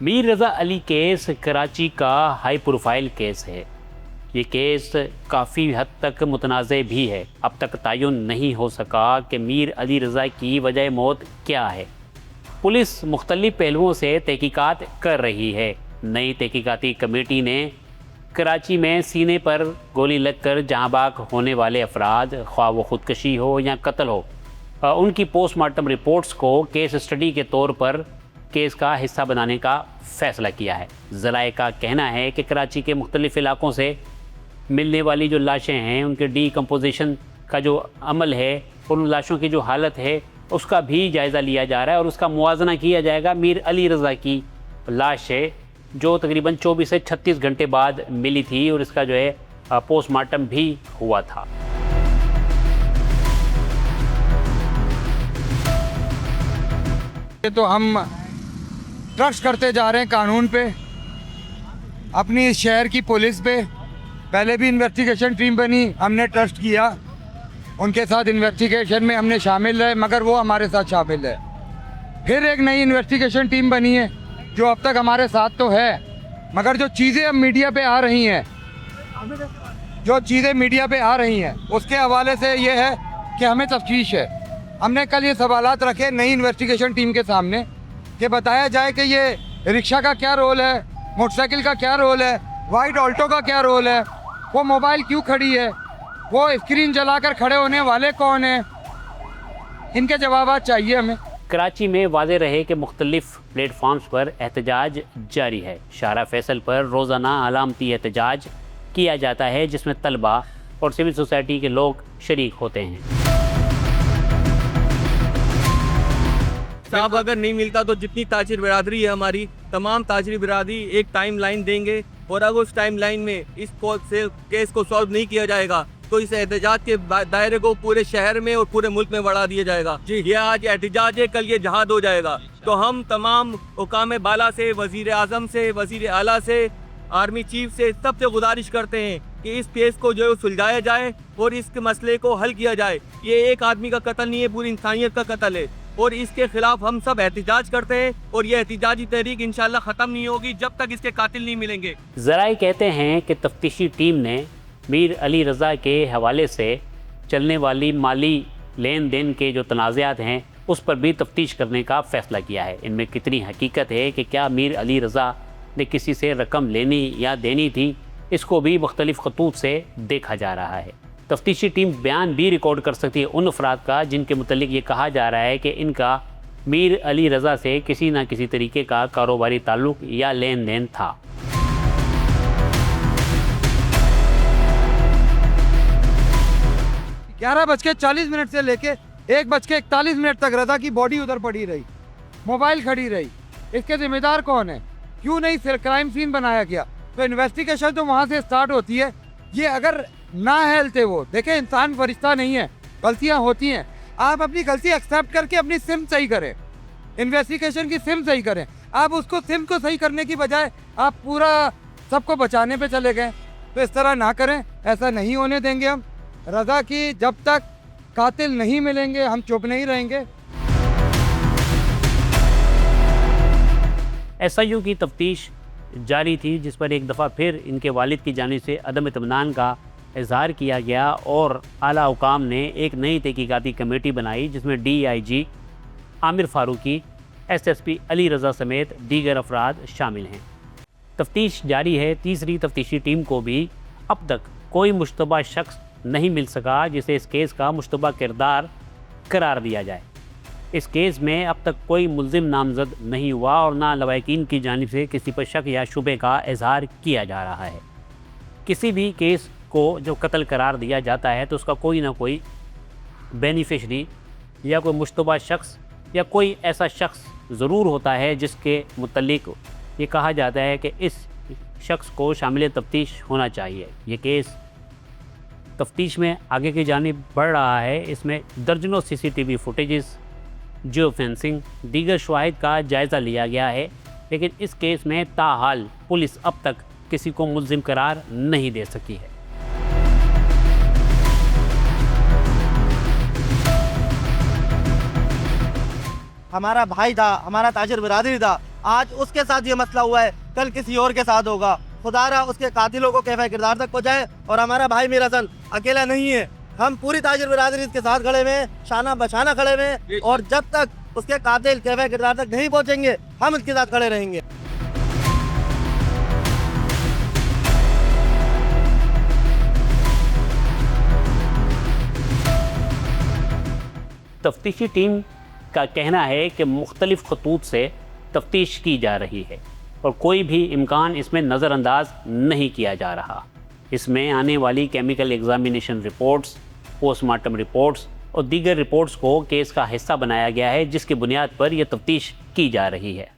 मीर रज़ा Ali case Karachi का high profile case है। ये केस काफ़ी हद तक मुतनाज़ भी है। अब तक तयन नहीं हो सका कि मीर अली रज़ा की वजह मौत क्या है। पुलिस मुख्तलिफ पहलुओं से तहकीकात कर रही है। नई तहकीकाती कमेटी ने कराची में सीने पर गोली लगकर जहाँ बाग होने वाले अफराद, ख्वाह वो ख़ुदकशी हो या कत्ल हो, उनकी पोस्टमार्टम रिपोर्ट्स को केस स्टडी के तौर पर केस का हिस्सा बनाने का फ़ैसला किया है। ज़राए का कहना है कि कराची के मुख्तलिफ़ इलाक़ों से मिलने वाली जो लाशें हैं, उनके डीकम्पोजिशन का जो अमल है, उन लाशों की जो हालत है, उसका भी जायज़ा लिया जा रहा है और उसका मुवाजना किया जाएगा मीर अली रज़ा की लाश है, जो तकरीबन 24 से 36 घंटे बाद मिली थी और इसका जो है पोस्टमार्टम भी हुआ था। तो हम ट्रस्ट करते जा रहे हैं कानून पे, अपनी इस शहर की पुलिस पे। पहले भी इन्वेस्टिगेशन टीम बनी, हमने ट्रस्ट किया, उनके साथ इन्वेस्टिगेशन में हमने शामिल रहे, मगर वो हमारे साथ शामिल है। फिर एक नई इन्वेस्टिगेशन टीम बनी है जो अब तक हमारे साथ तो है, मगर जो चीज़ें अब मीडिया पे आ रही हैं, उसके हवाले से ये है कि हमें तफ्तीश है। हमने कल ये सवालात रखे नई इन्वेस्टिगेशन टीम के सामने कि बताया जाए कि ये रिक्शा का क्या रोल है, मोटरसाइकिल का क्या रोल है, वाइट ऑल्टो का क्या रोल है, वो मोबाइल क्यों खड़ी है, वो स्क्रीन जलाकर खड़े होने वाले कौन हैं, इनके जवाब चाहिए हमें। कराची में वाज़ेह रहे कि मुख्तलिफ प्लेटफॉर्म्स पर एहतजाज जारी है। शाहरा फैसल पर रोज़ाना अलामती एहतजाज किया जाता है, जिसमें तलबा और सिविल सोसाइटी के लोग शरीक होते हैं। साहब अगर नहीं मिलता तो जितनी ताजिर बिरादरी है हमारी, तमाम ताजिर बिरादरी एक टाइम लाइन देंगे और अगर उस टाइम लाइन में इस केस को सॉल्व नहीं किया जाएगा तो इस एहतजाज के दायरे को पूरे शहर में और पूरे मुल्क में बढ़ा दिया जाएगा। जी, ये आज एहतजाज है, कल ये जहाद हो जाएगा। तो हम तमाम हुकाम बाला से, वजीर आज़म से, वजीर आला से, आर्मी चीफ से, सबसे गुजारिश करते हैं कि इस केस को जो सुलझाया जाए और इस मसले को हल किया जाए। ये एक आदमी का कत्ल नहीं है, पूरी इंसानियत का कत्ल है और इसके खिलाफ हम सब एहतजाज करते हैं और ये एहतजाजी तहरीक इंशाल्लाह ख़त्म नहीं होगी जब तक इसके कातिल नहीं मिलेंगे। ज़राए कहते हैं कि तफ्तीशी टीम ने मीर अली रज़ा के हवाले से चलने वाली माली लेन देन के जो तनाज़ात हैं, उस पर भी तफ्तीश करने का फ़ैसला किया है। इनमें कितनी हकीकत है कि क्या मीर अली रज़ा ने किसी से रकम लेनी या देनी थी, इसको भी मुख्तलिफ़ खतूत से देखा जा रहा है। तफ्तीशी टीम बयान भी रिकॉर्ड कर सकती है उन अफराद का जिनके मुतल्लिक ये कहा जा रहा है कि इनका मीर अली रज़ा से किसी न किसी तरीके का कारोबारी ताल्लुक़ या लेन देन था। 11:40 से लेके 1:41 तक रज़ा की बॉडी उधर पड़ी रही, मोबाइल खड़ी रही। इसके जिम्मेदार कौन है? क्यों नहीं क्राइम सीन बनाया गया? तो इन्वेस्टिगेशन तो वहाँ से स्टार्ट होती है। ये अगर ना हेलते, वो देखें, इंसान फरिश्ता नहीं है, गलतियाँ होती हैं। आप अपनी गलती एक्सेप्ट करके अपनी सिम सही करें, इन्वेस्टिगेशन की सिम सही करें। आप उसको सिम को सही करने की बजाय आप पूरा सबको बचाने पे चले गए, तो इस तरह ना करें, ऐसा नहीं होने देंगे हम। रज़ा की जब तक कातिल नहीं मिलेंगे हम चुप नहीं रहेंगे। SIU की तफ्तीश जारी थी, जिस पर एक दफ़ा फिर इनके वालिद की जानिब से अदम इत्मीनान का इजहार किया गया और आला हुकाम ने एक नई तहकीकाती कमेटी बनाई, जिसमें DIG आमिर फारूकी, SSP अली रज़ा समेत दीगर अफराद शामिल हैं। तफ्तीश जारी है। तीसरी तफ्तीशी टीम को भी अब तक कोई मुश्तबा शख्स नहीं मिल सका जिसे इस केस का मुश्तबा किरदार करार दिया जाए। इस केस में अब तक कोई मुल्ज़िम नामज़द नहीं हुआ और ना लवाकिन की जानिब से किसी पर शक या शुबे का इजहार किया जा रहा है। किसी भी केस को जो कत्ल करार दिया जाता है तो उसका कोई ना कोई बेनिफिशरी या कोई मुश्तबा शख्स या कोई ऐसा शख्स ज़रूर होता है जिसके मुतल्लिक ये कहा जाता है कि इस शख्स को शामिल तफ्तीश होना चाहिए। ये केस तफ्तीश में आगे की जानिब बढ़ रहा है। इसमें दर्जनों CCTV फुटेजेस, जियो फेंसिंग, दीगर शवाहिद का जायज़ा लिया गया है, लेकिन इस केस में ताहाल पुलिस अब तक किसी को मुल्ज़िम करार नहीं दे सकी है। हमारा भाई था, हमारा ताजिर बिरादरी था, आज उसके साथ ये मसला हुआ है, कल किसी और के साथ होगा। खुदारा उसके कातिलों को कैफ़े किरदार तक पहुँचाए। और हमारा भाई मीर हसन अकेला नहीं है, हम पूरी ताजिर बिरादरी इसके साथ खड़े हुए हैं, शाना बशाना खड़े हुए हैं। और जब तक उसके कातिल कैफ़े किरदार तक नहीं पहुँचेंगे, हम इसके साथ खड़े रहेंगे। तफ्तीशी टीम का कहना है कि मुख्तलिफ खतूत से तफ्तीश की जा रही है और कोई भी इम्कान इसमें नज़रअंदाज नहीं किया जा रहा। इसमें आने वाली chemical examination reports, postmortem reports और दीगर रिपोर्ट्स को केस का हिस्सा बनाया गया है, जिसकी बुनियाद पर यह तफ्तीश की जा रही है।